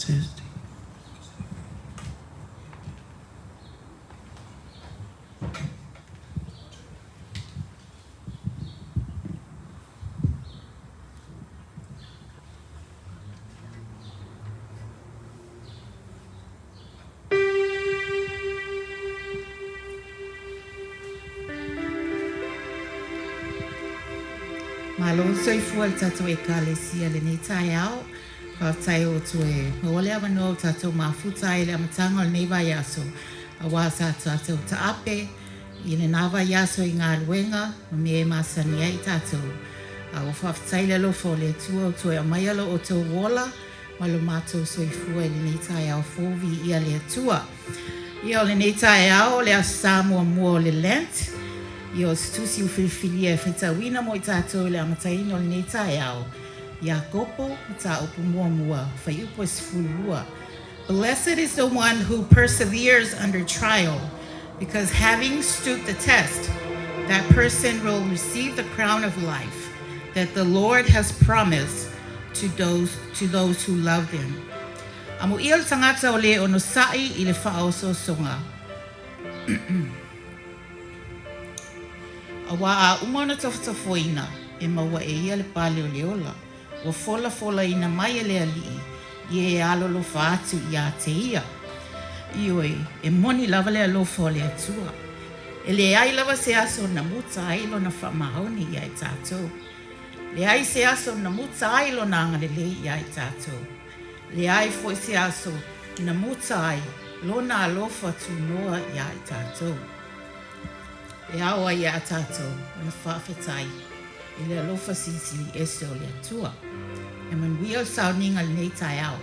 Tuesday. Malo soifua le tatou e kalesia le nei tai ao. Ka tai o tu e mawale awano tatou mafuta i le amatanga o le nei vai aso. A wā sa tatou taape i le nā vai aso i ngā luenga ma me e masani ai tatou. A o whawhitai le lofo le tua o tu e amaialo o tau wola ma lo mātou soifua i le nei tai ao fōwi ia le atua. Ia o le nei tai ao le aso Samoa mua o le LENT. Io stusi u filfilia whaitawina mo I tātou le amataino le nei tae ao. Ia kopo, ta upu mua mua, whai upo sifulua. Blessed is the one who perseveres under trial, because having stood the test, that person will receive the crown of life that the Lord has promised to those who love him. Amo ia le tangata o le ono sai I le whaoso songa. Awa a umana tawhatafoina e maua e ia le pale o le ola. Wa fola ina mai e le alii I e alolo whaatu I a te ia. Ioi, e moni lava le alofa o le atua. E le ai lava se aso na muta ailo na whamahoni I a I tātou. Le ai se aso na muta ailo na angalele I a I tātou. Le ai foi se aso na muta ai lona alofa tu noa I a I tātou. E awa I a tātou, na whawhetai, I le alofa sisili e se o le atua. E manuia o sauninga le nei tai au.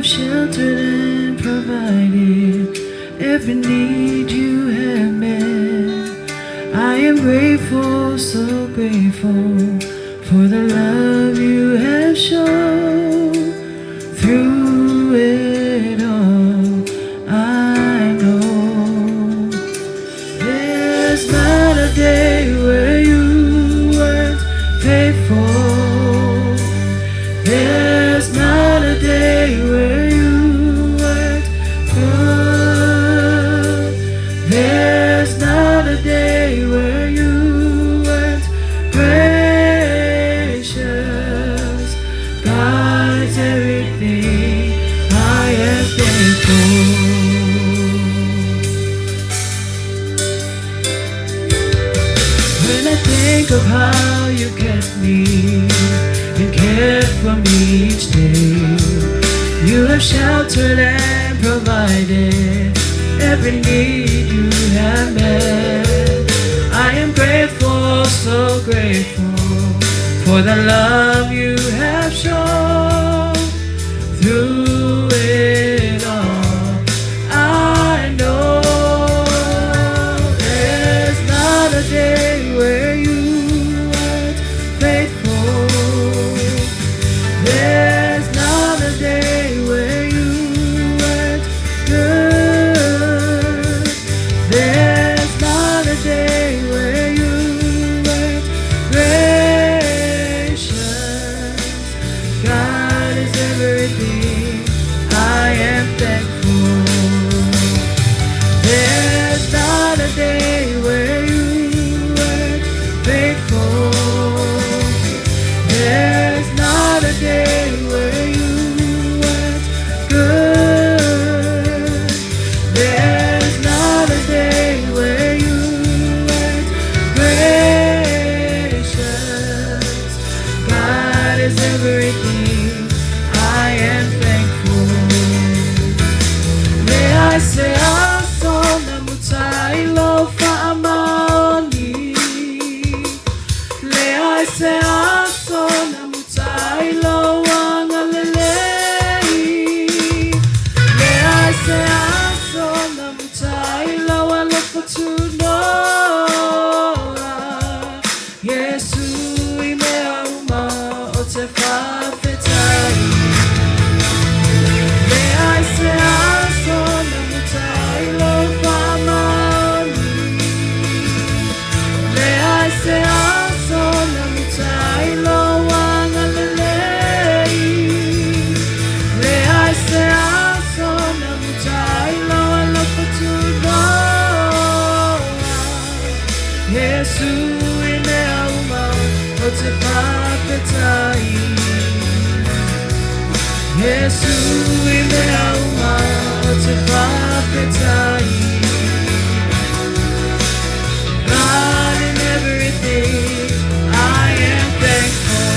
Sheltered and provided every need you have met. I am grateful, so grateful for the love you have shown through it all. I know there's not a day where you weren't faithful. There's not a day where you weren't good. There's not a day where you weren't gracious. God is everything. I am thankful. When I think of how you kept me and cared for me each day, you have sheltered and provided every need you have met. I am grateful, so grateful for the love you have shown through it all. I know there's not a day where you weren't faithful. There's not a day where you weren't good. There's not a day where you weren't gracious. God is everything. I am thankful. There's not a day where you weren't faithful. There's not a day where you weren't good. There's not a day where you weren't gracious. God is everything. I am thankful. petai. Le ai se aso na mutai lo famani. Le ai se aso na mutai lo wangalelei. Le ai se aso na mutai lo alapatunoa. Yesu ine auma o te papetai. Yesu ine auma o te papetai. God, in everything I am thankful.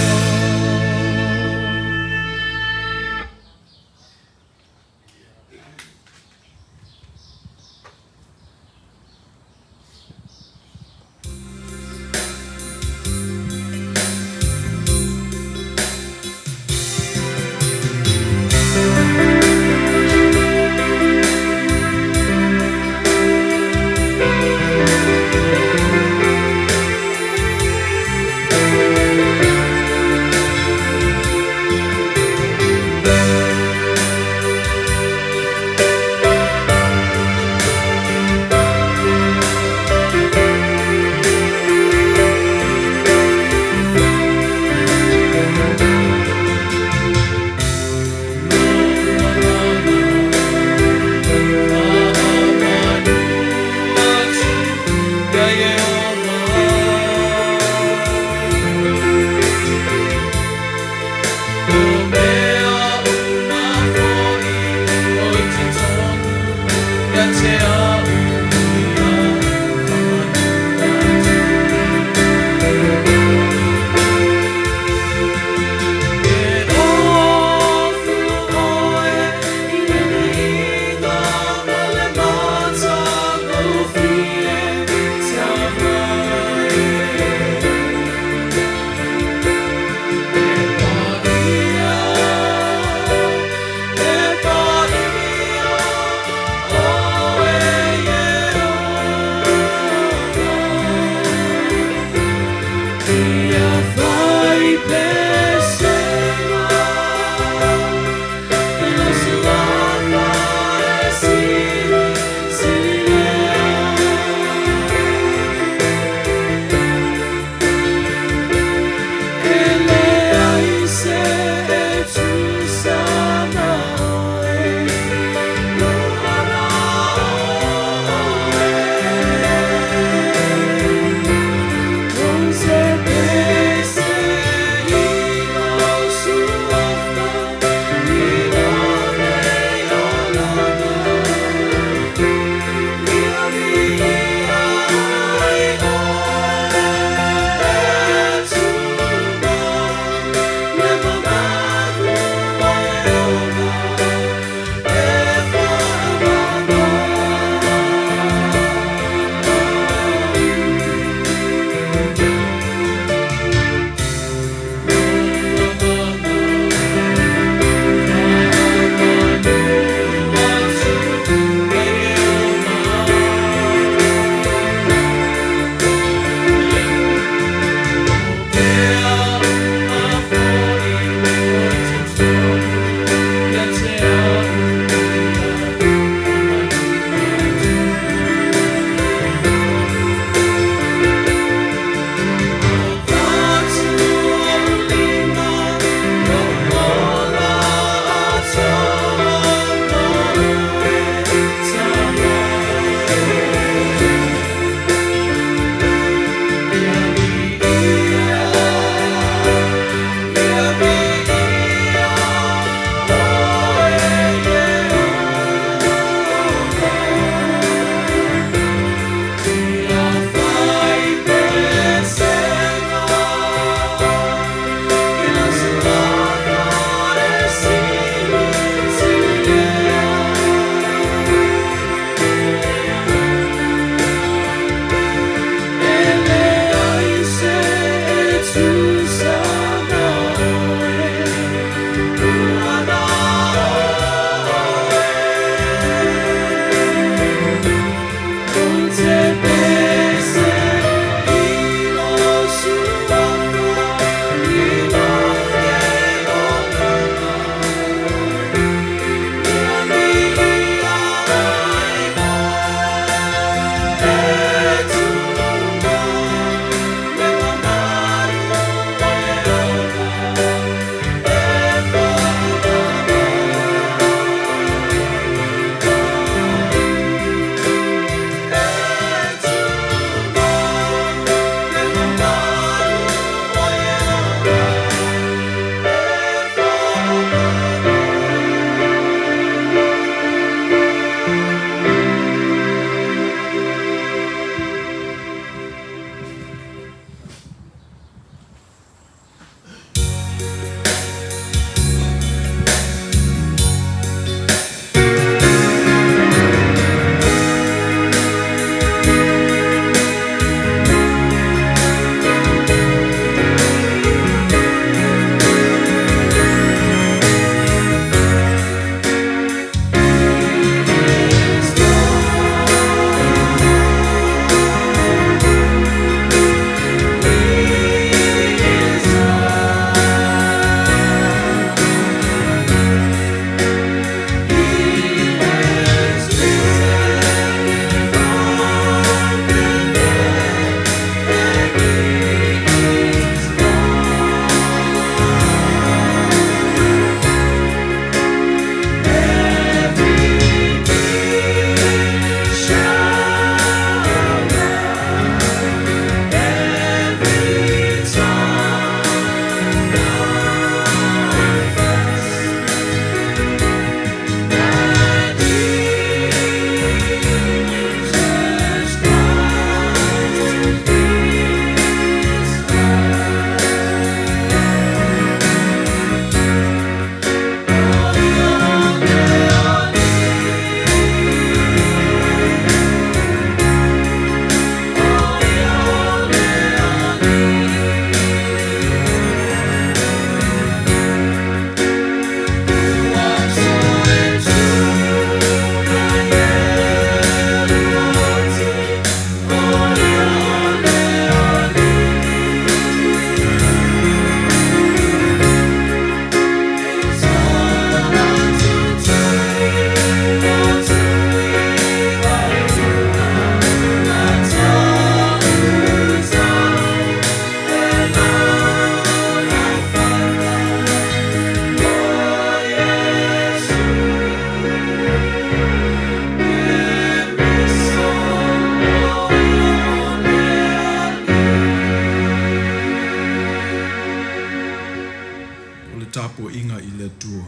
o inga I le tua.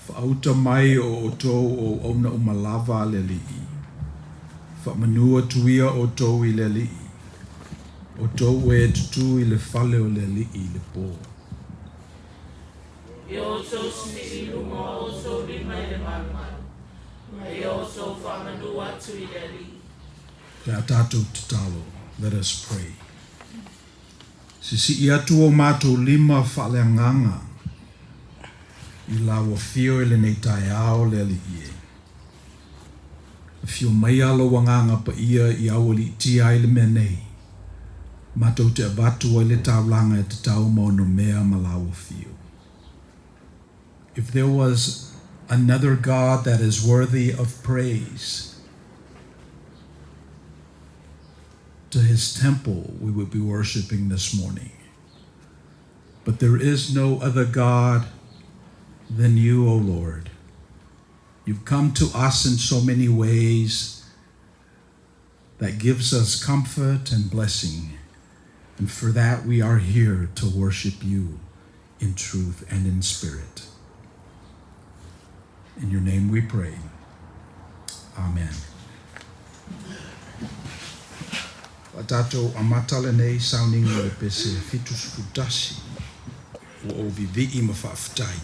Whaauta mai o tō o auna umalava le li'i. Whamanua tuia o tō I le li'i. O tō e tutu I le whale o le li'i le pō. I o tō sisi lunga o tō rima I le marumaru. I o tō whamanua atu I le li'i. Te a tātou tatalo, let us pray. Sisi I atu o mātou lima whaaleanganga I la wafio I le nei tai ao le li'i e. Fio mai alo wanganga pa ia I awali tia I le mea nei. Mātou te abatu ai le taulanga e te tau mo no mea ma la wafio. If there was another God that is worthy of praise, to his temple we would be worshiping this morning. But there is no other God than you, O Lord. You've come to us in so many ways that gives us comfort and blessing. And for that we are here to worship you in truth and in spirit. In your name we pray. Amen. Watato amatale nei sounding le pese fitus futasi o vivi mafaftai.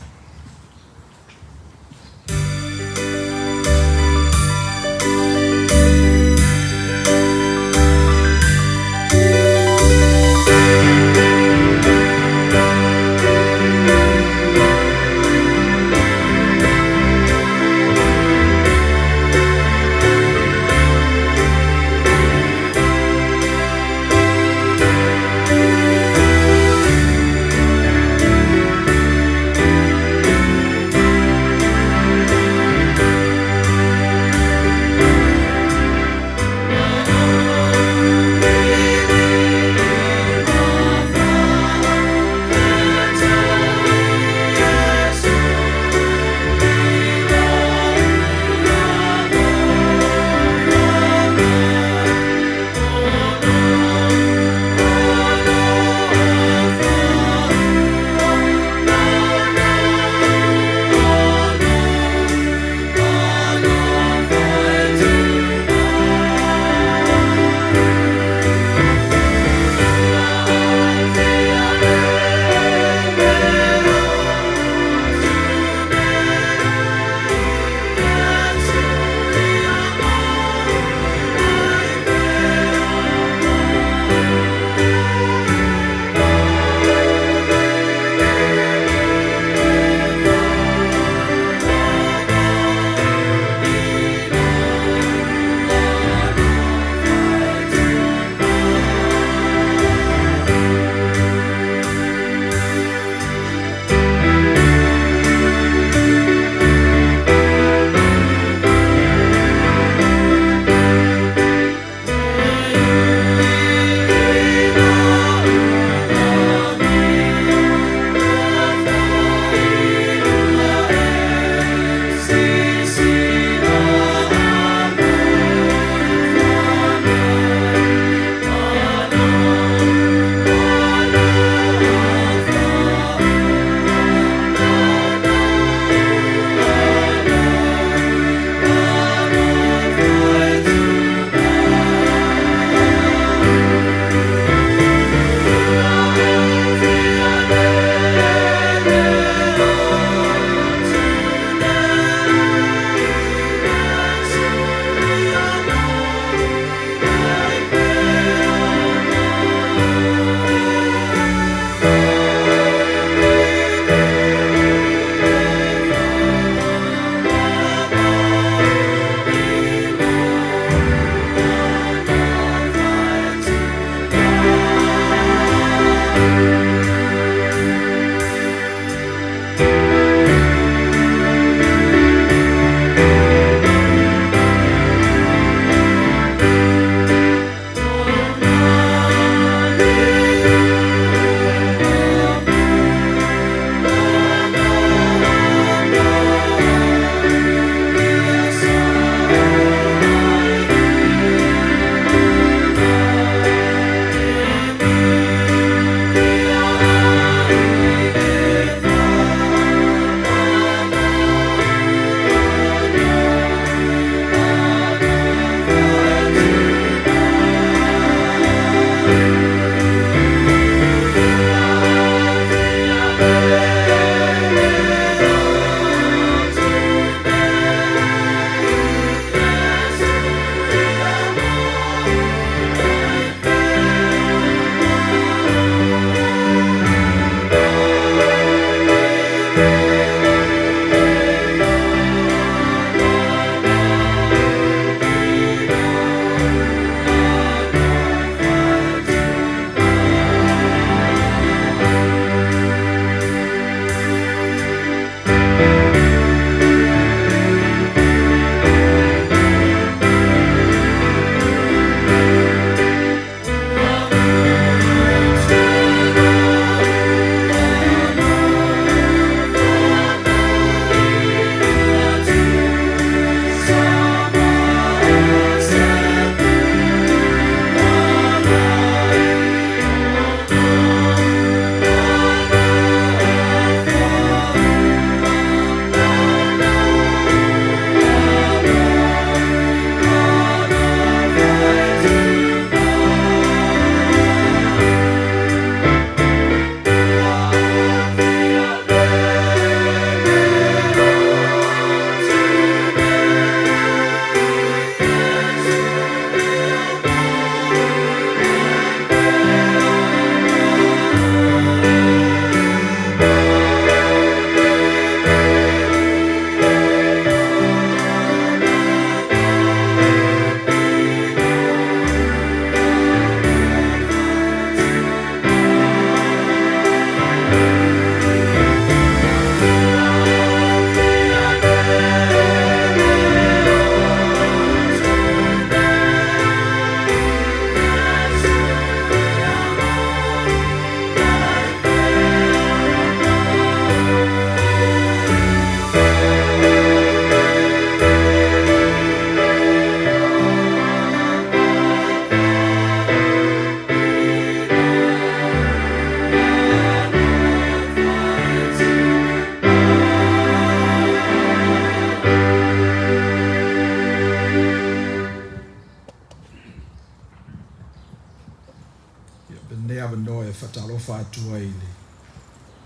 whaatua i le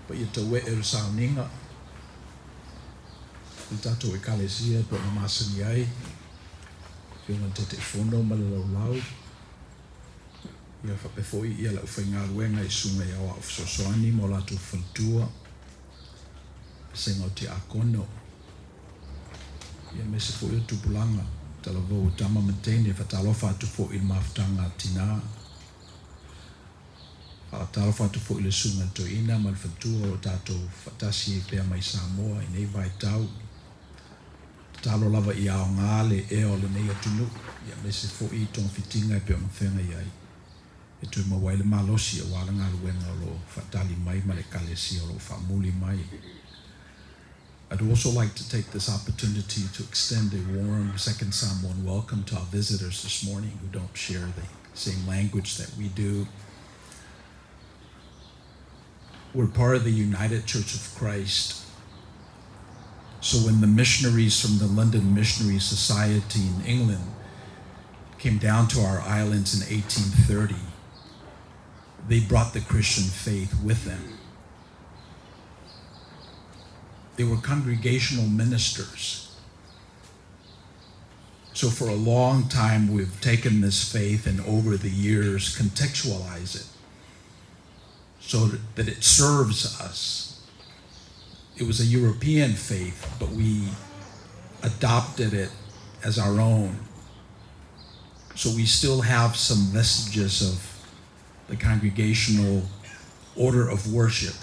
pa ia taue e sauninga i tatou e kalesia pa na masani ai whiunga te te whono ma le laulau ia whapefoi ia lau whaingaruenga i sunga i awa of sosoani mo latu whantua senga o te akono ia me se fo i tupulanga tala vau tama matene whatalofa atu fo i mafutanga tina whatalofa atu fo i le sunga to ina ma le whantua o tatou whatasi e pia mai Samoa i nei vai tau talo lava i ao ngale e o le nei atunu ia me se fo i tong fitinga e pia mawhenga iai e tui mawaile malosi e wala ngā luenga o lo whatali mai ma le kalesi o lo whamuli mai. I'd also like to take this opportunity to extend a warm second Samoan welcome to our visitors this morning who don't share the same language that we do. We're part of the United Church of Christ. So when the missionaries from the London Missionary Society in England came down to our islands in 1830, they brought the Christian faith with them. They were congregational ministers. So for a long time, we've taken this faith and over the years contextualize it so that it serves us. It was a European faith, but we adopted it as our own. So we still have some vestiges of the congregational order of worship.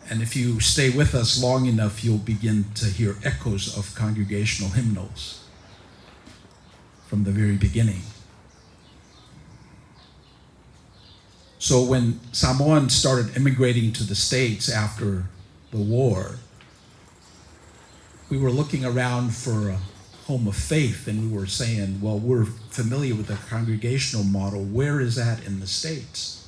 And if you stay with us long enough, you'll begin to hear echoes of congregational hymnals from the very beginning. So when Samoans started immigrating to the States after the war, we were looking around for a home of faith, and we were saying, well, we're familiar with the congregational model. Where is that in the States?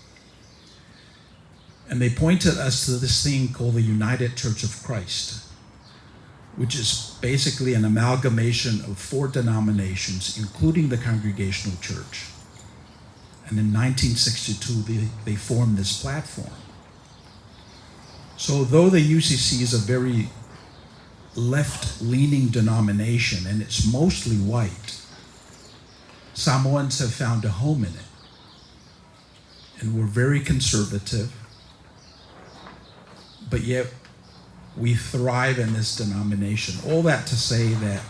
And they pointed us to this thing called the United Church of Christ, which is basically an amalgamation of 4 denominations, including the Congregational Church. And in 1962, they formed this platform. So though the UCC is a very left-leaning denomination, and it's mostly white, Samoans have found a home in it. And we're very conservative, but yet we thrive in this denomination. All that to say that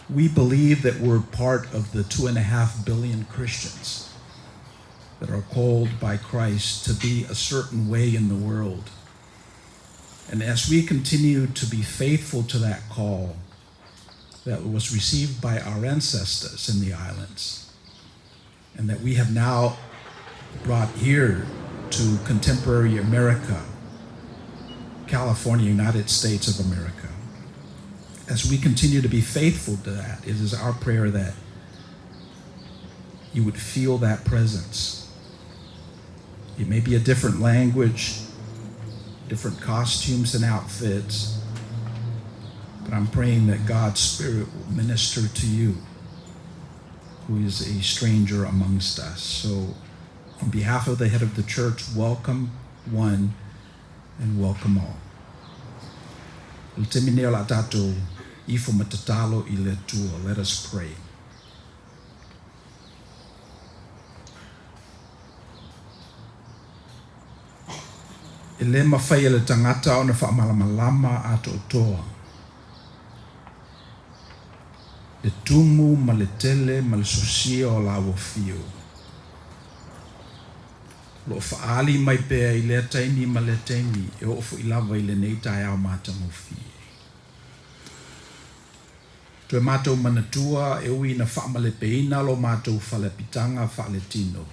we believe that we're part of the 2.5 billion Christians that are called by Christ to be a certain way in the world. And as we continue to be faithful to that call that was received by our ancestors in the islands, and that we have now brought here to contemporary America, California, United States of America. As we continue to be faithful to that, it is our prayer that you would feel that presence. It may be a different language, different costumes and outfits, but I'm praying that God's Spirit will minister to you, who is a stranger amongst us. So on behalf of the head of the church, welcome one and welcome all. Let us pray. Ele mawhai le tangata o na whaamalamalama ato toa. Le tumu ma le tele ma le sosia o la wofio. Lo whaali mai pēa I le taimi ma le taimi e ofo I lava I le nei tai au mātangofi. Toe mātou manatua e ui na whaamale peina lo mātou whalepitanga whaletino.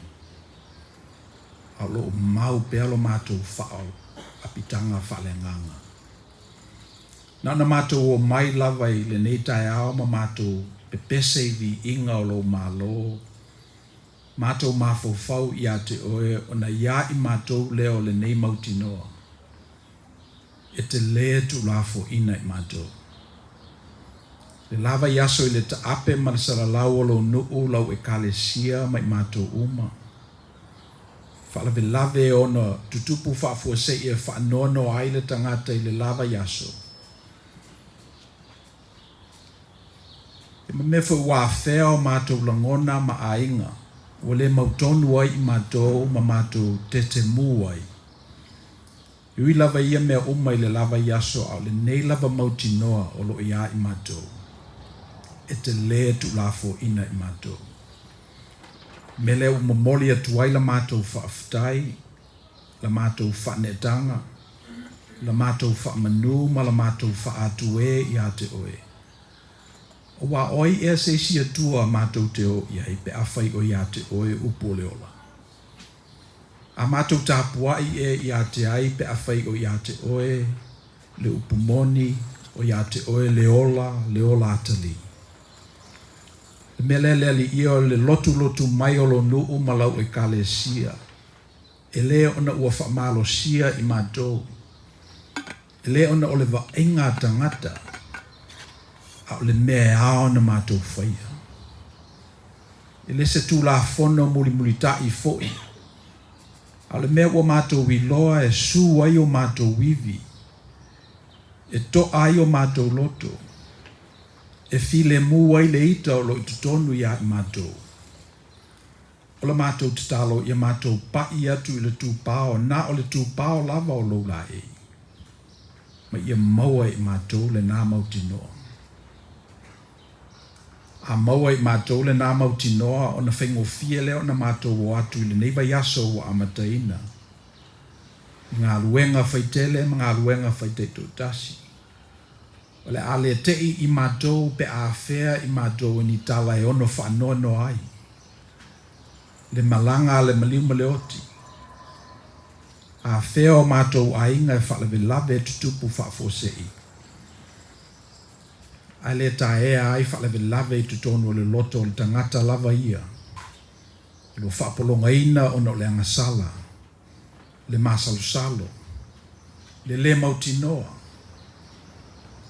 A lo mau pēa lo mātou whao apitanga whalenganga. Nana mātou o mai lava I le nei tai au ma mātou pepese vi inga o lo mālo. Mātou mafofau I a te oe o na ia I mātou leo le nei mautinoa. E te lea tu lafo ina I mātou. Le lava yaso I le taape marasala lau o lo nuu lau e kalesia mai mātou uma. Whalavelave ona tutupu whaafua e whaanono ai le tangata i le lava yaso. E mefu wā whea o mātou langona ma ainga, o le mautonu ai I mātou ma mātou tete mū ai. Iui lava ia mea uma I le lava yaso au le nei lava mautinoa o lo ia I mātou. E te le tu lafo ina I mātou. Mele u mamoli atu ai la mātou whaafutai, la mātou whaanetanga, la mātou whaamanu, ma la mātou whaatue I a te oe. O wā oi e se si atua mātou te o iai pe awhai o I a te oe upo leola. A mātou tāpuai I a te ai pe awhai o I a te oe, le upumoni o I a te oe leola atali. Me le li ia le lotu mai o lo nuu malau e kalesia. E le ona ua whamalo sia I mātou. E le ona o le vaenga tangata. A le mea ao na mātou whaia. E le se tū la whono muli tai foi. A le mea ua mātou wiloa e su ai o mātou wivi. E to ai o mātou loto. E file mu ai le ita o lo I tutonu ia I mātou. O le mātou tatalo ia mātou pai atu I le tūpao, na o le tūpao lava o lo la e. Ma ia maua I mātou le nā mautinoa. A maua I mātou le nā mautinoa o na whengo fie leo na mātou o atu I le neiva yaso o amataina. Ngā luenga whaitele, ngā luenga whaiteto tasi. O le ale tei I mātou pe a whea I mātou ni tala e ono whaanono ai. Le malanga le maliu maleoti. A whea o mātou ainga e whalawe lave tutupu whaafosei. Ai le taea ai whalawe lave tutonu o le loto o le tangata lava ia. Lo whaapolonga ina ono le angasala. Le masalusalo. Le mautinoa.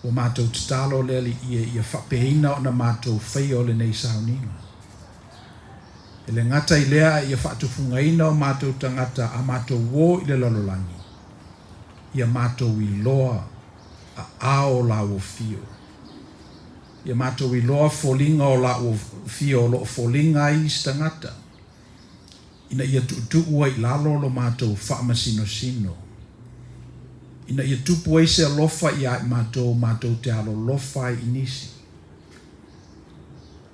O mātou tatalo le ali ia whapeina o na mātou whai o le nei sauninga. E le ngata I lea ia whaatufungaina o mātou tangata a mātou wō I le lalolangi. Ia mātou I loa a ao la o fio. Ia mātou I loa folinga o la o fio lo folinga I stangata. Ina ia tuua I lalo lo mātou whaamasino sino. Ina ia tupu ai se alofa I a mātou te alo lofa I nisi.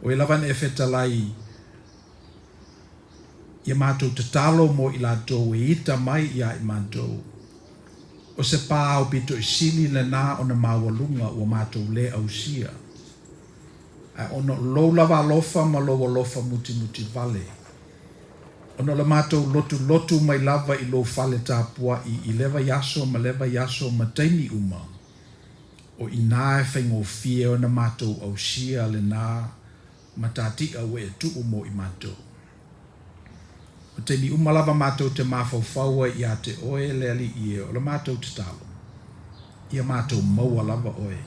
O e lawan e whetalai ia mātou te talo mo I lātou e ita mai I a mātou. O se pā au pito I sili le nā o na mawalunga o mātou le au sia. A ono lo lava alofa ma lo alofa muti vale. Ono le mātou lotu mai lava I lo fale tāpua I lewa yaso ma taimi uma. O I nā e whaingo fie o na mātou au sia le nā matati au e tu umo I mātou. O taimi uma lava mātou te mawhauwhaua I a te oe le ali ie o le mātou te talo. Ia mātou maua lava oe.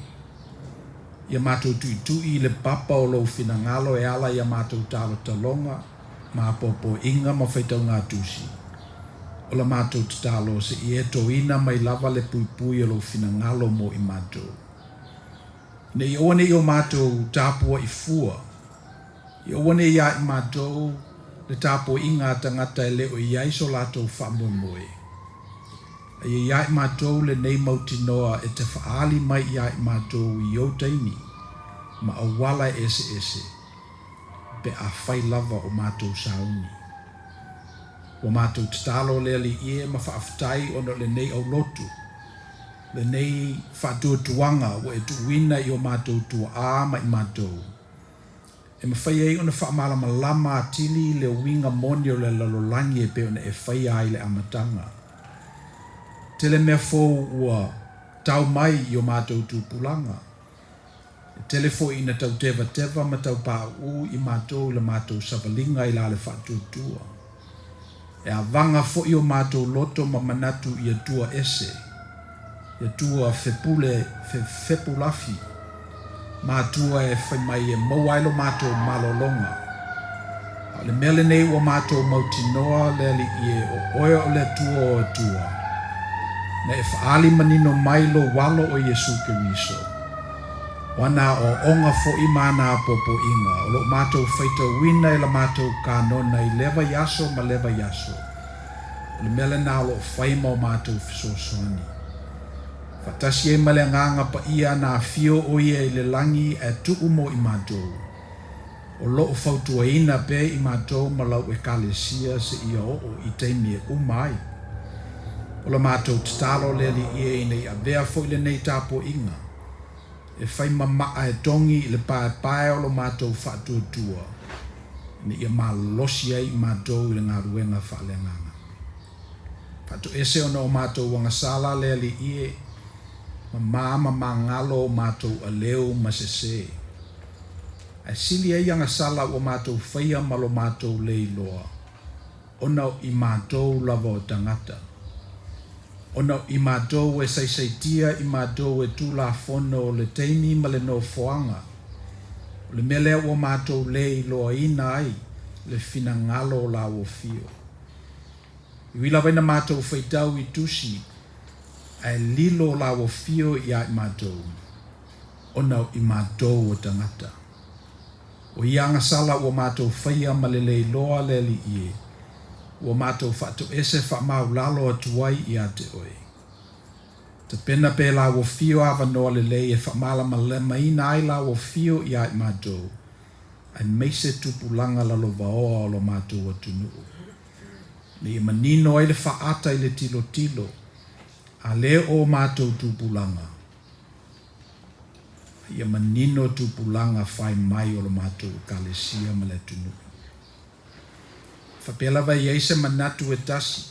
Ia mātou tui le papa o lo finangalo e ala ia mātou talo talonga. Ma popo inga ma whaitau ngā tūsi. O la mātou te talo se I e toina mai lava le pui o lo finangalo mo I mātou. Ne I oane I o mātou tāpua I fua. I oane ia I mātou le tāpua inga tangata e leo I aiso lātou whamoe. E ia I mātou le nei mautinoa e te whaali mai ia I mātou I o taini. Ma awala ese. Pe a whai lava o mātou sauni. O mātou tatalo le ali ie ma whaafutai ono le nei au lotu. Le nei whaatua tuanga o e tuwina I o mātou tua āma I mātou. E ma whai ei ona whaamalama lama atili le winga moni o le lalolangi e pe ona e Faiai le amatanga. Tele mea fōu ua tau mai I o mātou tūpulanga. Telefo ina tau teva ma tau pā I mātou le mātou savalinga I la le whātutua. E a vanga fo I o mātou loto ma manatu I a tua ese. I a tua fepulafi. Mātua e whai mai e mauailo mātou malolonga. Le mele nei o mātou mautinoa le ali ie o oe o le tua o tua. Na e whaali manino mailo walo o Yesu Keriso. Wana o onga fo imana popo inga. O lo mātou whaita wina i la mātou kānona i leva yaso ma leva yaso. Le mele na lo whaima o mātou fisosoani. Fatasi e male nganga pa ia na fio o ia i le langi e tuku mo i mātou. O loo fautua ina pe i mātou malau e kalesia se ia o i teimi e umai. O la mātou tatalo le li ia i nei a vea fo i le nei tapo inga. E whai mamaa e tongi i le pae o lo mātou whaatuatua. Ni ia malosi ai i mātou i le ngā ruenga whaalenganga. Patu ese ona o mātou wangasala le li ia ma ngalo o mātou a leo masese. A sili e yanga sala o mātou whaia malo mātou lei loa. Ona i mātou lava o tangata. Ona i mātou e saisaitia i mātou e tūla fono o le teimi ma le no foanga. O le mele o mātou lei loa ina ai le fina ngalo o la o fio. I wila waina mātou whaitau i tusi a lilo la o fio i a i mātou. Ona i mātou o tangata. O ianga sala o mātou whaia ma le lei loa le li ie. O mātou whatu ese wha mau lalo atuai i a te oe. Te pena pe la o fio ava noa le lei e wha mala ma le maina ai la o fio i a i mātou. Ai meise tupulanga lalo vaoa o lo mātou atunu. Ni manino ai le wha ata i le tilo tilo. A le o mātou tupulanga. Ia manino tupulanga whai mai o lo mātou kalesia ma le tunu. Whapela vai eise manatu e tasi,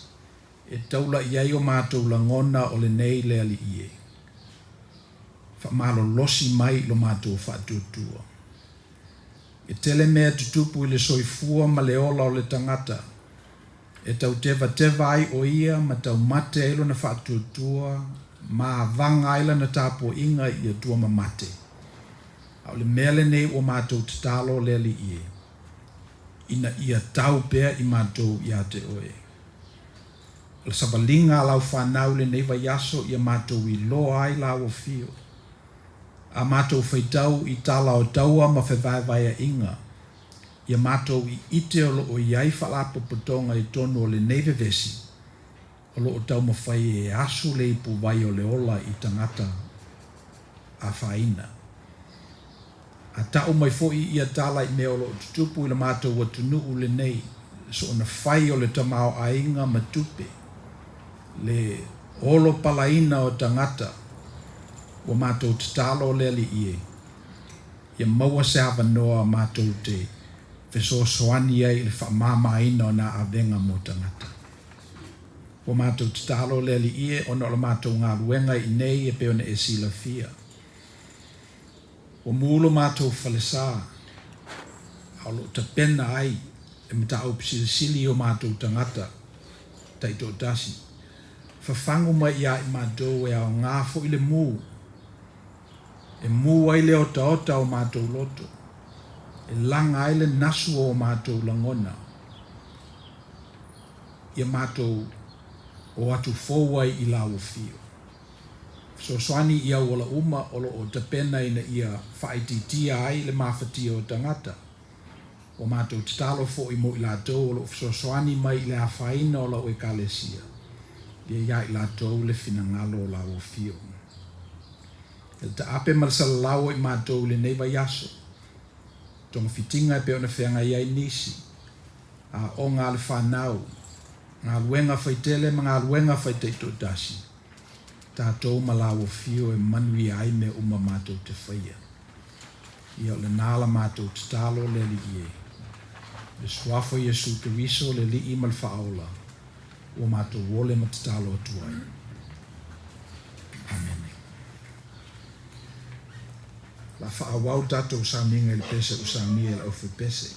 e taula iai o mātou langona o le nei le ali ie. Whamalo losi mai lo mātou whaatutua. E tele mea tutupu i le soifua ma le ola o le tangata. E tau teva ai o ia ma tau mate eilo na whaatutua, ma vanga aila na tapo inga i a tua ma mate. Au le mele nei o mātou tatalo le li ie. Ina ia tau pea i mātou i a te oe. Le sabalinga lau whanau le nei vai aso i a mātou i loa ai lau o fio. A mātou whaitau i tala o taua ma whewai inga. I a mātou i ite o lo o iai whalapo putonga i tonu o le nei vevesi. O lo o tau ma whai e asu le ipu vai o le ola i tangata a whaina. A tau mai foi i a tala i mea o lo tutupu i le mātou watunu u le nei. So ona whai o le tamao a inga matupe. Le olo palaina o tangata. O mātou tatalo le li ie. Ia maua se hawa noa mātou te feso soani ai le whamama ina o na avenga mo tangata. O mātou tatalo le li ie ona o le mātou ngā ruenga i nei e peona e sila fia. O mulo mātou whalesa, alo ta pena ai, e mta au pisili o mātou tangata, taito tasi. Whawhangu mai ia i mātou e au ngāfo i le mū. E mū ai le ota o mātou loto. E langa ai le nasu o mātou langona. Ia mātou o atu fōwai i lau fio. So soani ia wala uma olo o te pena ina ia whaititia ai le mawhatia o tangata. O mātou tatalo fo i mo i lātou olo so soani mai le a whaina o lau e kalesia. Ia i lātou le fina ngalo o lau o fio. E ta ape marsala lau i mātou le neiva yaso. Tonga fitinga e pe ona whianga iai nisi. A o ngā le whanau. Ngā luenga whaitele ma ngā luenga whaiteito tasi. Tātou malawo fio e manui ai me uma mātou te whaia. Ia o le nāla mātou te talo le li ie. Le suafo Yesu Keriso le li imal whaola. O mātou wole ma te talo atuai. Amen. La whaawau tātou sāminga le pese o sāmia le ofu pese.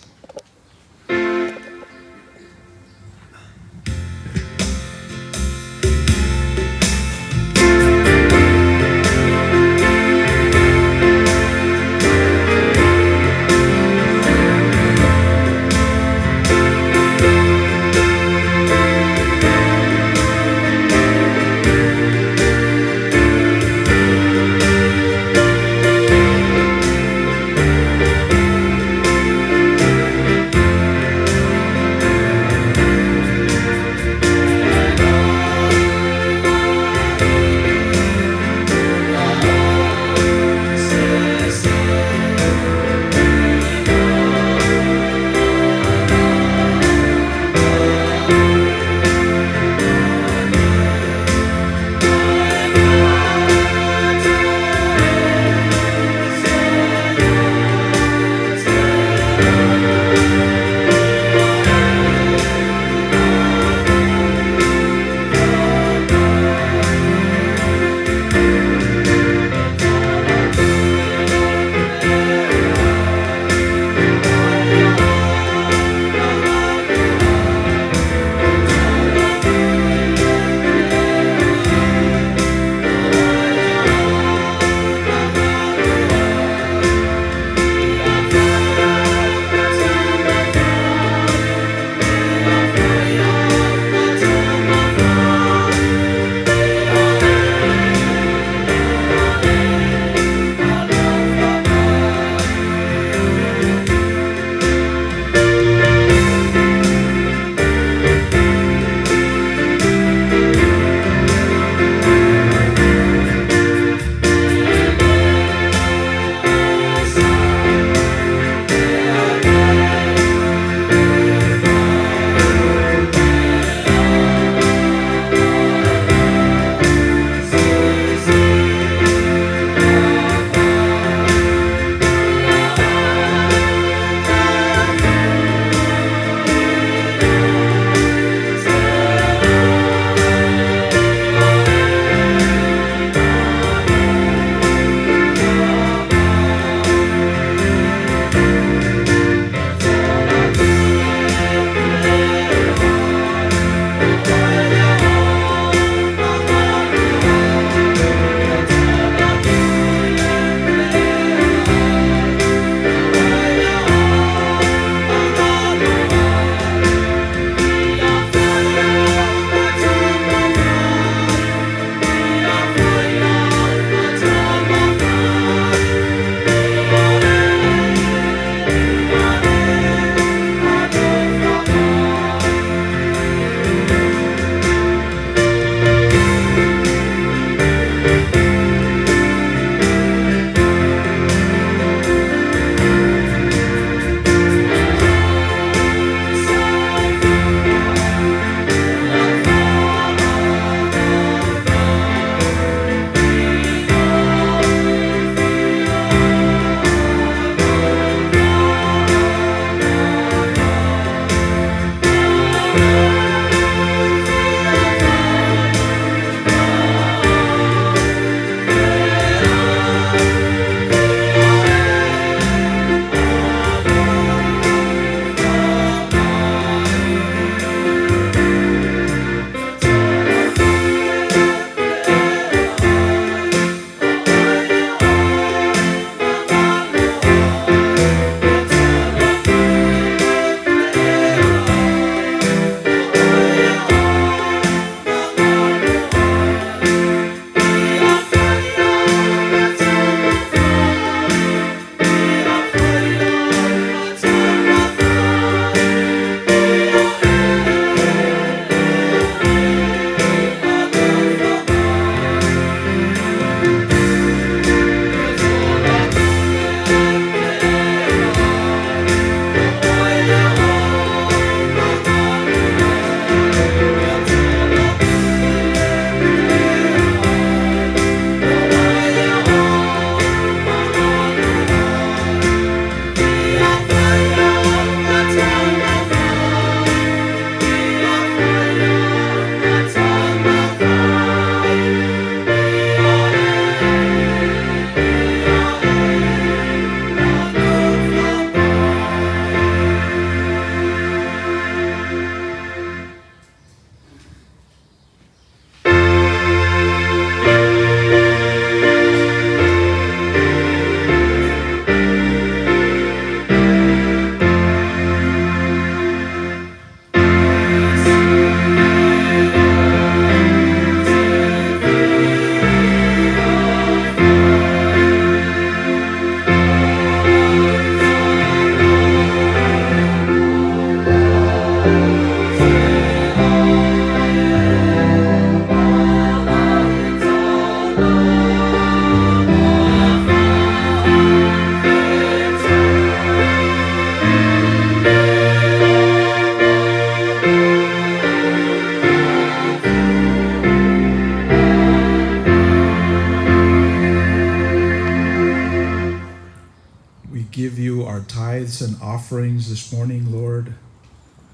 give you our tithes and offerings this morning, Lord.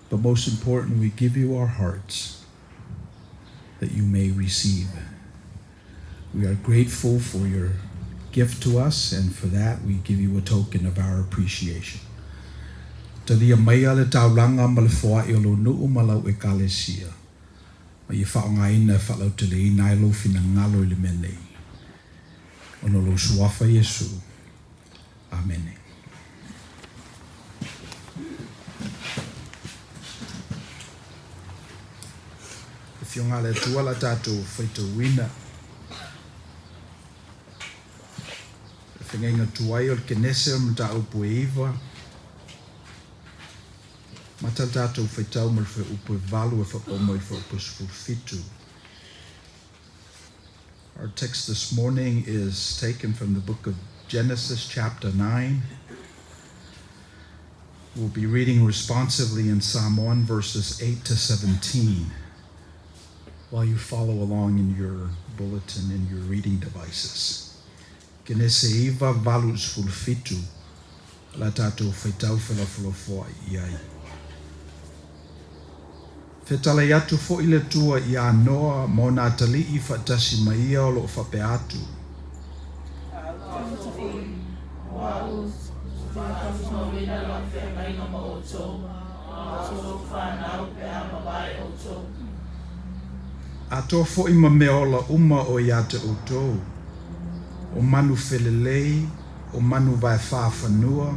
But most important, we give you our hearts that you may receive. We are grateful for your gift to us, and for that we give you a token of our appreciation. Talia mai ale taulanga ma le foa I lo nuu ma lau ekalesia. Ma I whaongaina whalau te le ina I lo fina ngalo I le menei. Ono lo suafa Yesu. Amen. If you're ngale tuala tatou whaita wina. Whengainga tuai o le kenese o mta upu e iwa. Mata tatou whaitau mo le wha upu e valu e whapau mo le wha upu fitu. Our text this morning is taken from the book of Genesis chapter 9. We'll be reading responsively in Samoan verses 8 to 17 while you follow along in your bulletin and your reading devices. Kenese iwa valus fulfitu la tatou whaitau whelawhalafoa iai. Whetala iatu fo I le tua I a noa mo nā tali I whatasi mai o lo whape atu. A tō fo I ma meola uma o ia te utou. O manu whelelei, o manu vai whāwhanua,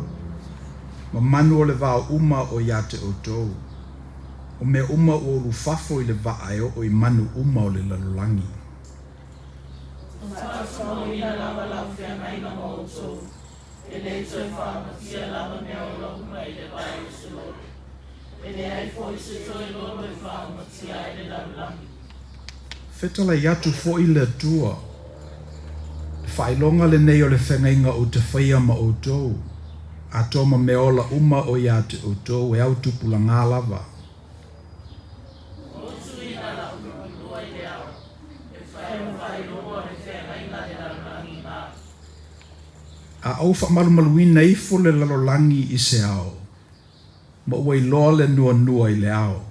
ma manu o le vau uma o ia te utou. O me uma o rufafo I le vaai o I manu uma o le lalulangi. Whetala iatu fo I le tua. Whailonga le nei o le whengainga o te whaia ma o tou. A tōma meola uma o ia te o tou e au tupula ngā lava. A au whamalumaluina I fo le lalolangi I se ao. Ma ua I loa le nua nua I le ao.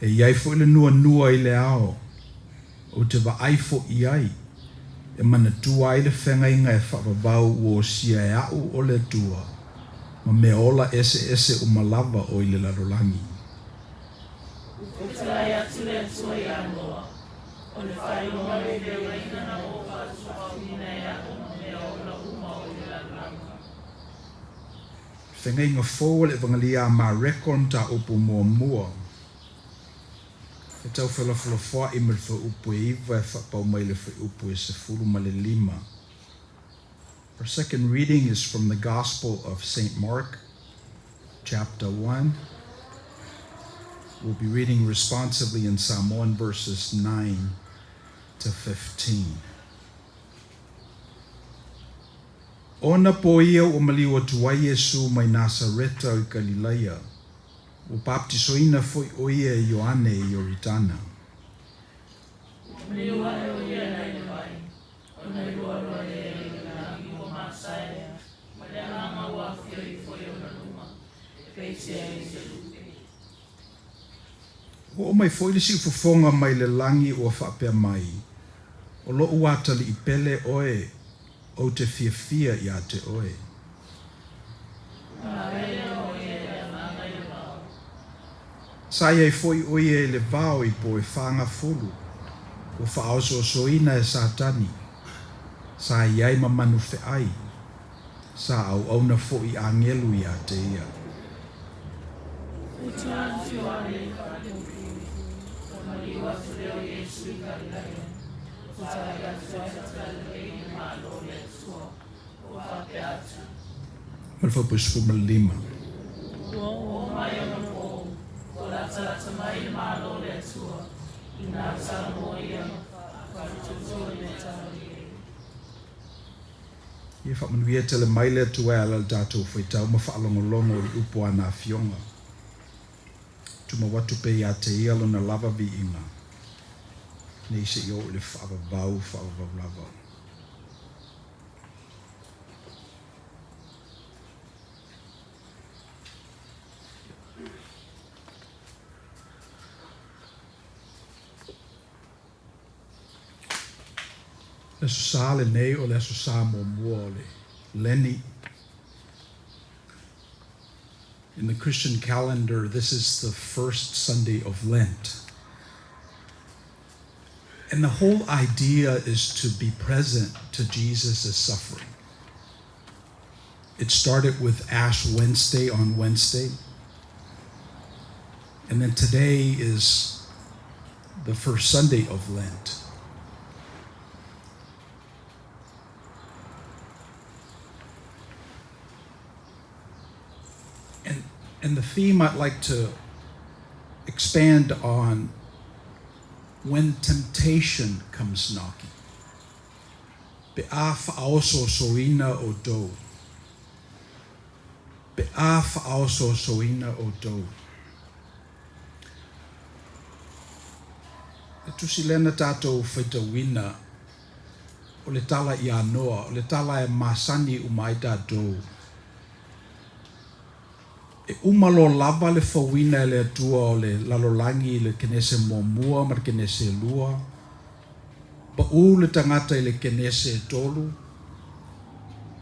E iai fo I le nua nua I le ao. O te waai fo I ai. E mana tua I le whengainga e whapavau o sia e au o le tua. Ma me ola ese ese o malava o I le larolangi. Whengainga fō le vangalia ma rekon ta upu mua mua. E tau whelawhalafoa I me le wha upu e iwa e whapau mai le wha upu e se furu ma le lima. Our second reading is from the Gospel of St. Mark, chapter 1. We'll be reading responsively in Samoan verses 9 to 15. Ona po ia o maliwa tuai Yesu mai Nasareta o Galileia. O baptisoina foi o ia Ioane I Yoritana. O mai foi le si fofonga mai le langi o whapea mai. O lo uatali I pele oe o te fia I a te oe. Sai foi o ie le vao I po e whanga fulu. O whaoso soina e satani. Sa iai ma manu ai. Sa au au na fo I angelu I a te ia. Malfa pusfu malima. Ia whamanuia tele maile tua ala tātou whaitau ma whaalongolongo I upo ana fionga. Tuma watu pe ia te ialo na lava vi inga. Nei se I o le whaavavau lava. Le sa le nei o le sa mo mua le leni. In the Christian calendar, this is the first Sunday of Lent. And the whole idea is to be present to Jesus' suffering. It started with Ash Wednesday on Wednesday. And then today is the first Sunday of Lent. And the theme I'd like to expand on, when temptation comes knocking. Pe a whaoso soina o dou. Pe a whaoso soina o dou. E tusi lena tātou whaitawina o le tala I anoa, o le tala e masani umaita dou. E umalo lava le fawina le atua o le lalolangi le kenese momua ma le kenese lua. Pa le tangata I le kenese tolu.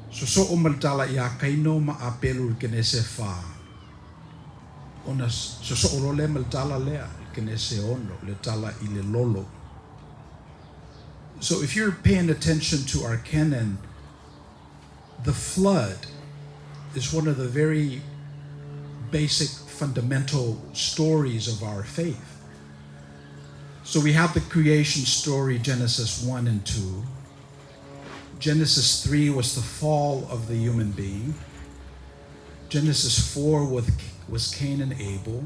So o maltala I a kaino ma apelu le kenese wha. Ona so o le maltala lea le kenese ono le tala I le lolo. So if you're paying attention to our canon, the flood is one of the very basic fundamental stories of our faith. So we have the creation story, Genesis 1 and 2. Genesis 3 was the fall of the human being. Genesis 4 was Cain and Abel.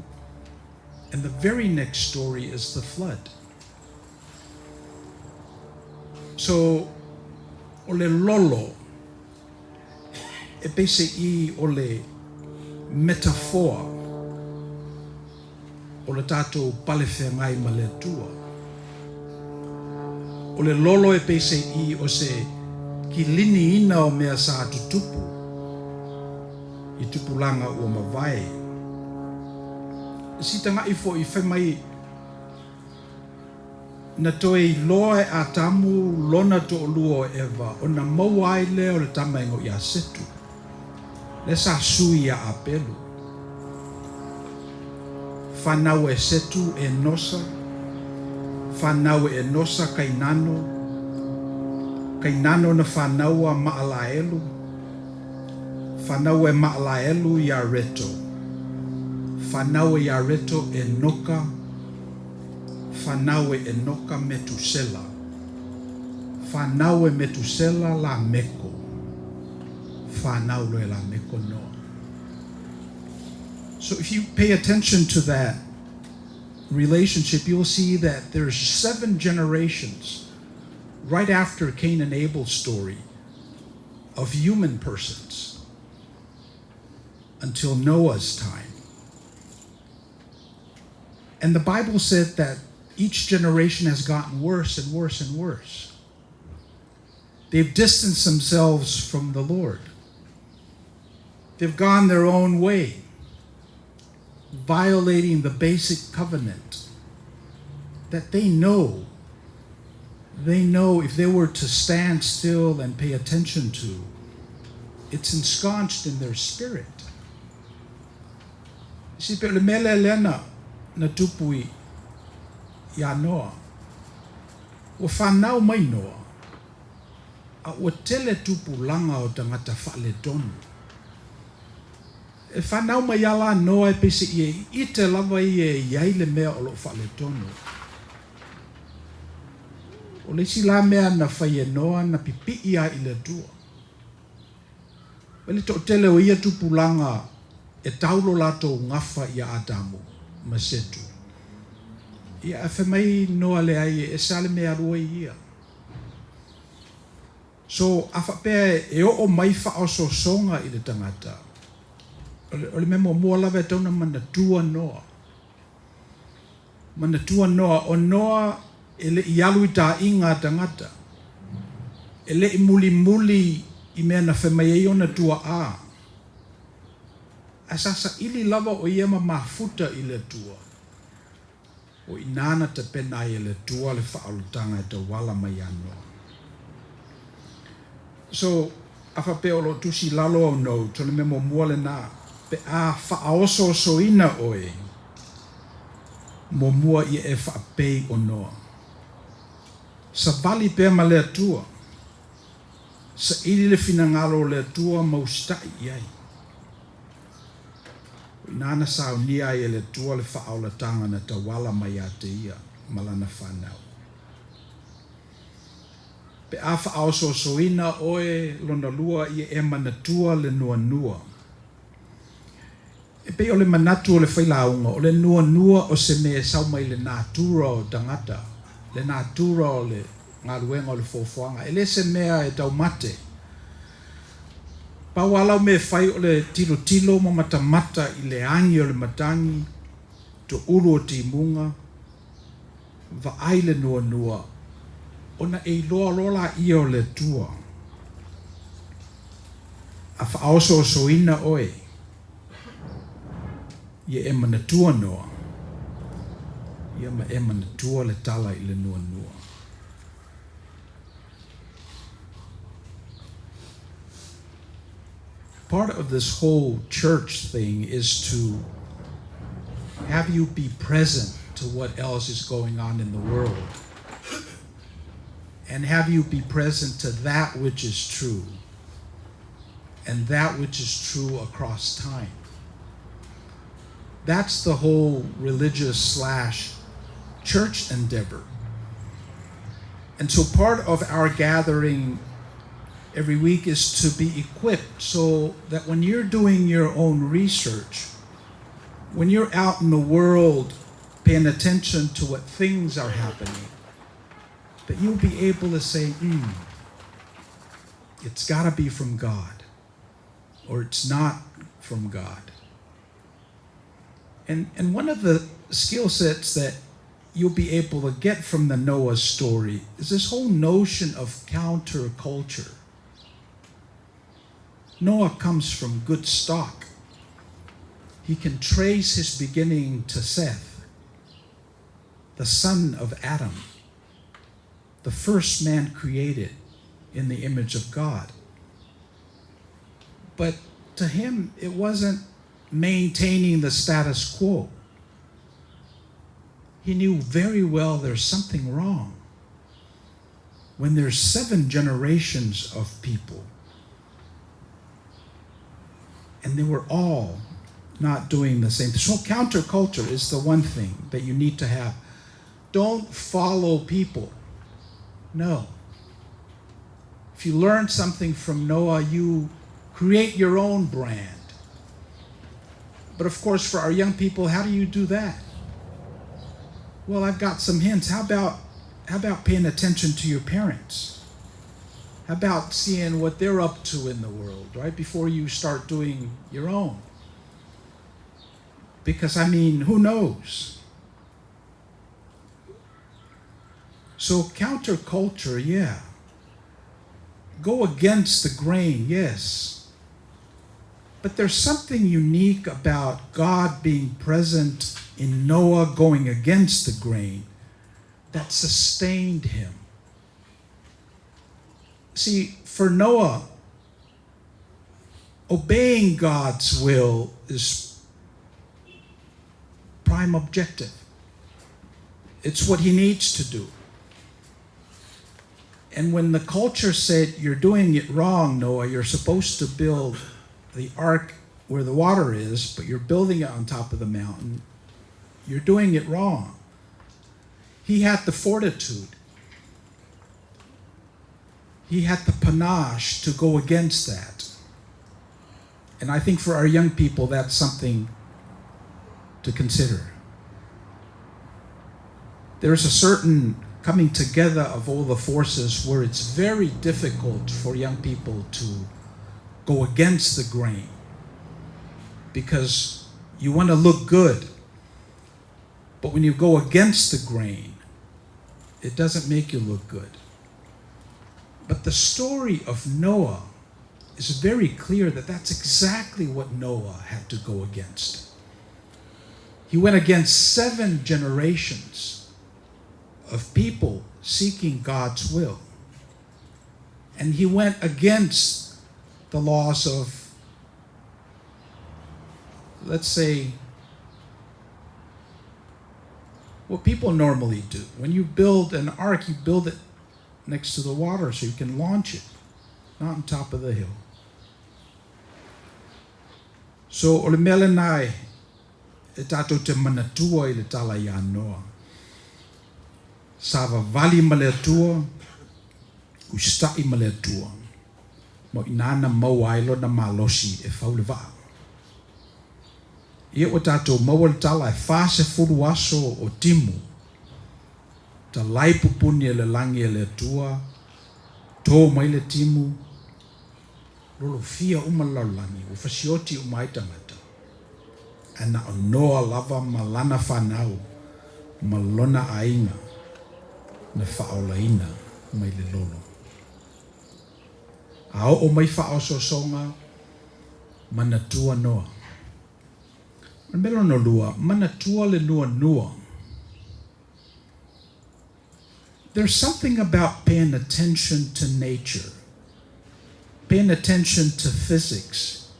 And the very next story is the flood. So, ole lolo, e pese I ole metaphor o le tātou palewhengai ma le tua. O le lolo e pese I o se ki lini ina o mea sa tutupu I tupulanga o mawai. Si tanga I fo I whaimai na toe I loa e a tamu lona to o lua o Eva o na mawai le o le tamaingo I a setu. Le sa sui a apelu. Whanau e setu e nosa. Whanau e nosa kainano. Kainano na whanau a maalaelu. Whanau e maalaelu I a reto. Whanau e a reto e noka. Whanau e noka metusela. Whanau e metusela la meko. So if you pay attention to that relationship, you'll see that there's 7 generations right after Cain and Abel's story of human persons until Noah's time. And the Bible said that each generation has gotten worse and worse and worse. They've distanced themselves from the Lord. They've gone their own way, violating the basic covenant that they know if they were to stand still and pay attention to, it's ensconced in their spirit. Si pe le mele lena na tupui ya Noa, o whanau mai Noa, a o tele tupu langa o tangata whale tonu. E whanau mai ala Noa e pese I te lava I iai le mea o lo whale tonu. O le si la mea na whai e Noa na pipi ia I le tua. Wale to tele o ia tupu langa e taulo lato ngafa ia Adamu ma setu. Ia e whamai Noa le ai e sale mea rua ia. So awhapea e o mai whaososonga i le tangata. O le memo mua lawe tauna manatua noa. Manatua noa o noa e le i alu i tā inga tangata. E le i muli i mea na whemai ona tua a. Asasa ili lava o iema mafuta i le tua. O inana te pena i le tua le whaalutanga e te wala mai anoa. So, awhapea o lo tusi lalo au nou, tole memo mua le nā. Pe a whaaoso so ina oe. Mo mua i e whaapei o noa. Sa vali pēr ma lea tua. Sa ili le finangalo lea tua maustai iai. Nana sao nia i le tua le whaaulatanga na ta wala mai a te ia. Malana whanau. Pe a whaoso so ina oe lona lua i e manatua le nua nua. E pe o le manatu o le whailaunga, o le nua nua o se me sau mai le natura o tangata, le natura o le ngā ruenga o le fofoanga, e le se mea e tau mate. Pau alau me whai o le tilo tilo ma matamata i le angi o le matangi, to uru o timunga, va ai le nua nua, ona e loa lola i o le tua. A whaoso so ina oe, ia e manatua noa. Ia ma e manatua le tala i le nua nua. Part of this whole church thing is to have you be present to what else is going on in the world. And have you be present to that which is true. And that which is true across time. That's the whole religious / church endeavor. And so part of our gathering every week is to be equipped so that when you're doing your own research, when you're out in the world paying attention to what things are happening, that you'll be able to say, it's got to be from God, or it's not from God. And one of the skill sets that you'll be able to get from the Noah story is this whole notion of counterculture. Noah comes from good stock. He can trace his beginning to Seth, the son of Adam, the first man created in the image of God. But to him, it wasn't maintaining the status quo. He knew very well there's something wrong when there's 7 generations of people and they were all not doing the same. So counterculture is the one thing that you need to have. Don't follow people. No. If you learn something from Noah, you create your own brand. But of course, for our young people, how do you do that? Well, I've got some hints. How about paying attention to your parents? How about seeing what they're up to in the world, right? Before you start doing your own. Because, I mean, who knows? So counterculture, yeah. Go against the grain, yes. But there's something unique about God being present in Noah going against the grain that sustained him. See, for Noah, obeying God's will is prime objective. It's what he needs to do. And when the culture said, you're doing it wrong, Noah, you're supposed to build the ark where the water is, but you're building it on top of the mountain, you're doing it wrong. He had the fortitude. He had the panache to go against that. And I think for our young people, that's something to consider. There's a certain coming together of all the forces where it's very difficult for young people to go against the grain because you want to look good. But when you go against the grain, it doesn't make you look good. But the story of Noah is very clear that that's exactly what Noah had to go against. He went against 7 generations of people seeking God's will. And he went against the laws of, let's say, what people normally do. When you build an ark, you build it next to the water so you can launch it, not on top of the hill. So, o le mele nai, e tātou te manatua I le tala ia Noa. Sava vali ma le atua, ustai ma le atua. Mo inana mau ailo na malosi e fau le vaa. Ia o tātou mau le tala e whase furu aso o timu. Ta lai pupuni e le langi e le atua, tō mai le timu, lolo fia uma laulangi, o fasioti uma ai tangata. Ana o noa lava ma lana whanau, ma lona ainga, na whaolaina mai le lolo. Ao o mai whao songa, mana tua noa. Melo no lua, mana tua le nua nua. There's something about paying attention to nature, paying attention to physics,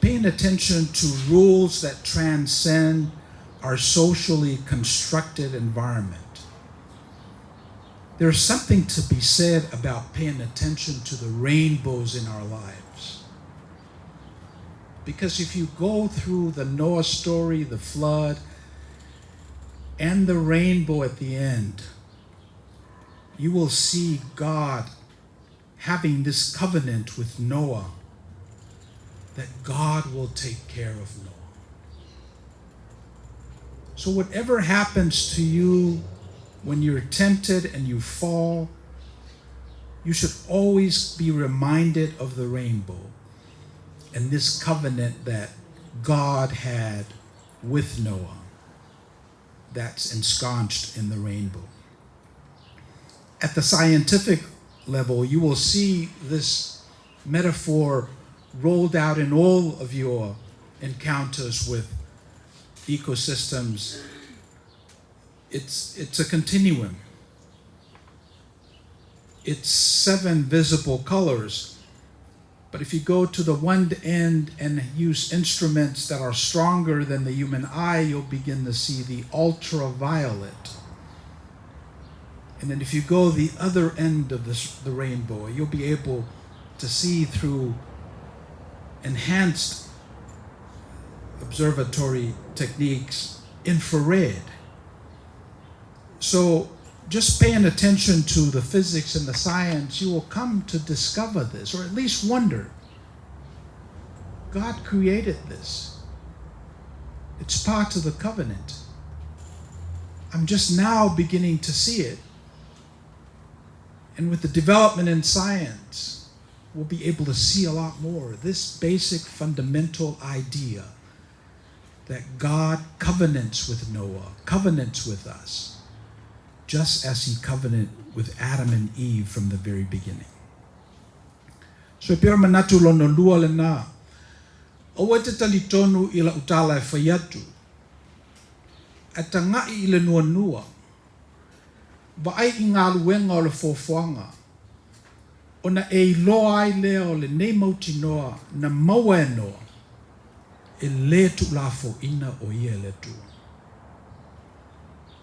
paying attention to rules that transcend our socially constructed environment. There's something to be said about paying attention to the rainbows in our lives. Because if you go through the Noah story, the flood, and the rainbow at the end, you will see God having this covenant with Noah that God will take care of Noah. So whatever happens to you when you're tempted and you fall, you should always be reminded of the rainbow and this covenant that God had with Noah that's ensconced in the rainbow. At the scientific level, you will see this metaphor rolled out in all of your encounters with ecosystems. It's a continuum. It's 7 visible colors. But if you go to the one end and use instruments that are stronger than the human eye, you'll begin to see the ultraviolet. And then if you go the other end of the rainbow, you'll be able to see through enhanced observatory techniques, infrared. So just paying attention to the physics and the science, you will come to discover this, or at least wonder. God created this. It's part of the covenant. I'm just now beginning to see it. And with the development in science, we'll be able to see a lot more. This basic fundamental idea that God covenants with Noah, covenants with us, just as he covenanted with Adam and Eve from the very beginning. So pera manatu lono lua le na. O te talitonu ila utala e whaiatu. Ata ngai ile nua nua. Wa ai I ngā luenga o le fōwhanga. O na e loa ai lea o le nei mauti noa, na maua e noa. E le tu lafo ina o ia le tua.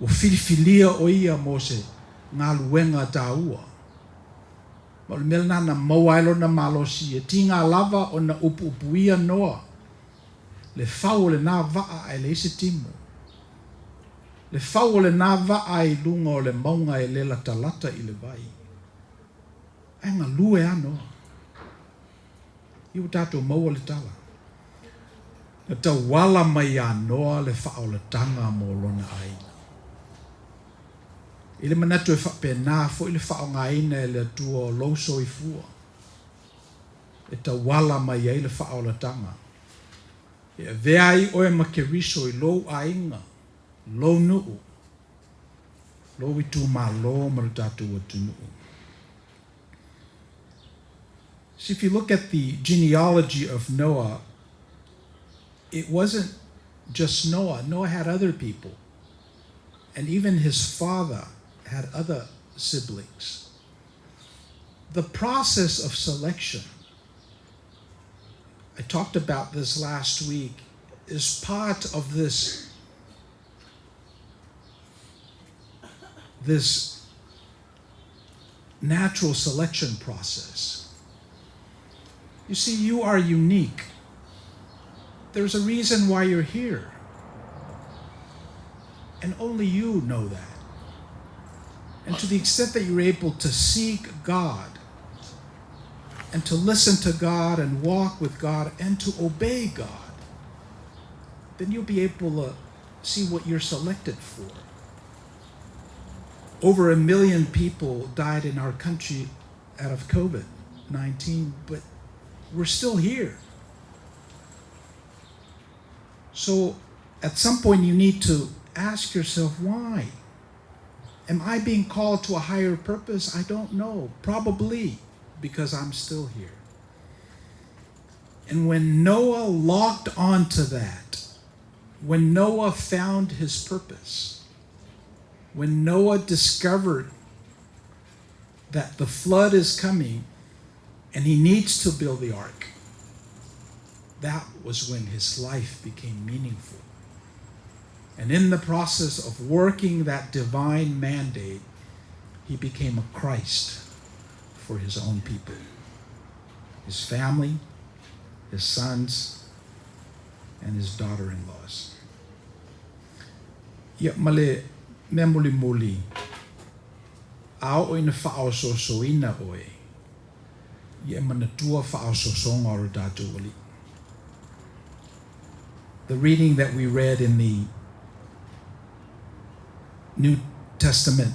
O filifilia o ia mo se ngā luenga tā ua. Ma le mele na maua ilo na malosi, e ti ngā lava o na upu ia noa. Le whau le nā waa ai le ise timu. Le whau le nā waa ai lunga o le maunga e le lata I le vai. Ai ngā lue ano. Iu tātou maua le tala. Na ta wala mai anoa le whao le tanga mo lona ai. Ile manatu e whapena fo ile whaongaina e le tua o lauso i fua. E ta wala mai ai le whaolatanga. E veai oe ma ke riso I lou ainga, lou nuu. Lou I tu ma lo maratatu o tu nuu. See, if you look at the genealogy of Noah, it wasn't just Noah. Noah had other people. And even his father had other siblings. The process of selection, I talked about this last week, is part of this natural selection process. You see, you are unique. There's a reason why you're here. And only you know that. And to the extent that you're able to seek God and to listen to God and walk with God and to obey God, then you'll be able to see what you're selected for. Over 1 million people died in our country out of COVID-19, but we're still here. So at some point you need to ask yourself, why? Am I being called to a higher purpose? I don't know. Probably because I'm still here. And when Noah locked onto that, when Noah found his purpose, when Noah discovered that the flood is coming and he needs to build the ark, that was when his life became meaningful. And in the process of working that divine mandate, he became a Christ for his own people, his family, his sons, and his daughter-in-laws. Ia male me muli ao ina whaososoina oe. Ia manatua whaososonga o datu oli. The reading that we read in the New Testament,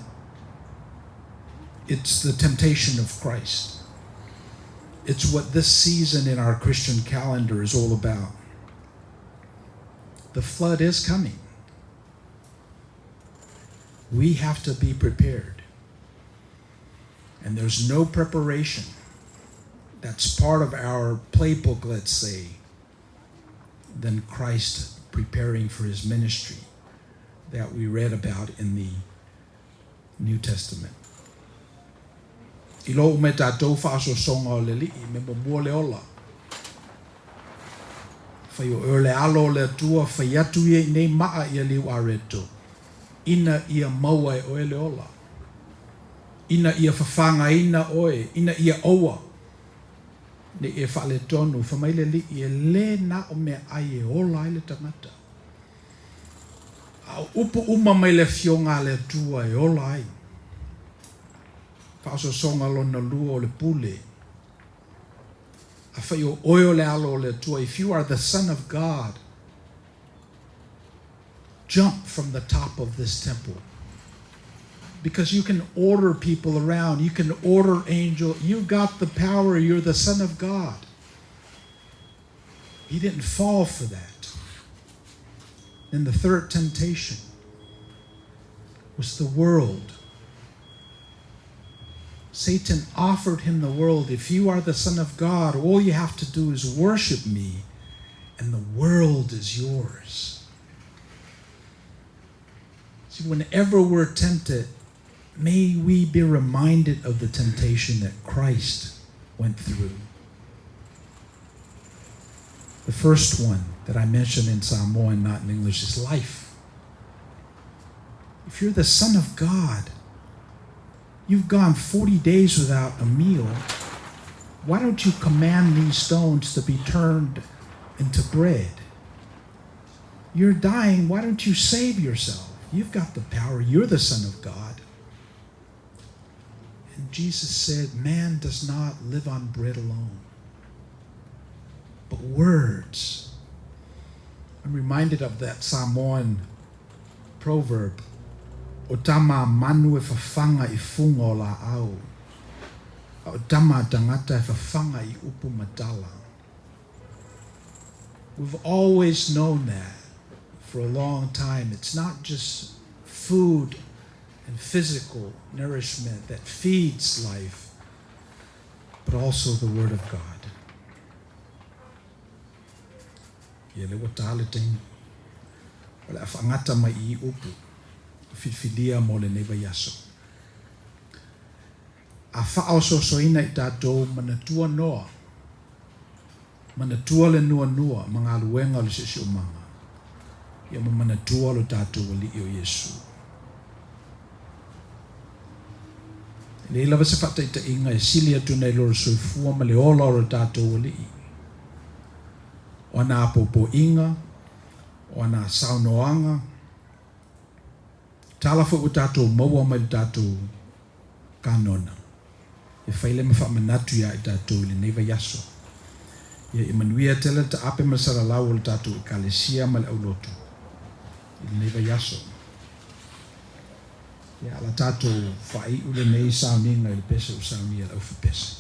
it's the temptation of Christ. It's what this season in our Christian calendar is all about. The flood is coming. We have to be prepared. And there's no preparation that's part of our playbook, let's say, than Christ preparing for his ministry that we read about in the New Testament. Ilo me tātou whaasosonga o le li'i, me mua le ola. Whai o le alo le tua, whai atu ia nei maa ia liu areto. Ina ia maua e oe le ola. Ina ia whawhanga ina oe, ina ia oa. Ne e whale tonu, whamai le li'i e le na o me ai e ola i le tangata. A upu uma mai le fionga le tua e ola ai. Whaaso songa lona lua o le pule. A whai o oio le alo le tua. If you are the Son of God, jump from the top of this temple. Because you can order people around. You can order angels. You got the power. You're the Son of God. He didn't fall for that. Then the third temptation was the world. Satan offered him the world. If you are the Son of God, all you have to do is worship me, and the world is yours. See, whenever we're tempted, may we be reminded of the temptation that Christ went through. The first one that I mentioned in Samoan, not in English, is life. If you're the Son of God, you've gone 40 days without a meal. Why don't you command these stones to be turned into bread? You're dying. Why don't you save yourself? You've got the power. You're the Son of God. And Jesus said, man does not live on bread alone, but words. I'm reminded of that Samoan proverb. o tama manu e whawhanga I funga o la au. O tama tangata e whawhanga I upu matala. We've always known that for a long time. It's not just food and physical nourishment that feeds life, but also the Word of God. Yele watale ting. Wala afangata mai I upu. Filia mo le neiva yaso. A whao soina I tātou manatua noa. Manatua le nua nua, mga aluenga le sisi o manga. Ia ma manatua lo tātou wali I o Yesu. Le lava se whata ita inga e sili atu nei loro soifua ma le ola o tātou wali I. O ana apopo inga, o ana saunoanga, tala fo o tātou maua mai tātou kanona. E whaile ma whamanatu ia I tātou le neiva yaso. Ia I manuia tele ta ape masara lau o le tātou I kalesia ma le aulotu. I le neiva yaso. Ia ala tātou whai ule nei sauninga I le pese o saunia le aufu pese.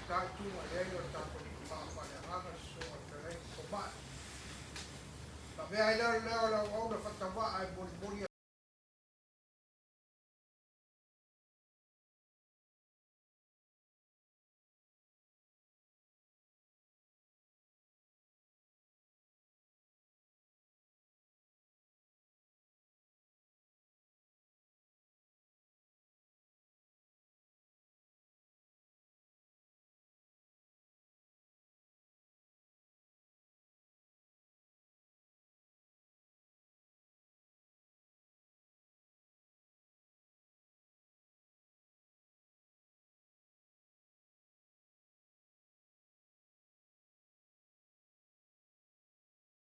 Tātou a lei o tātou whakawhanga so a te rei ko mai. Ta mea ai leo leo leo au na whatawa ai bori bori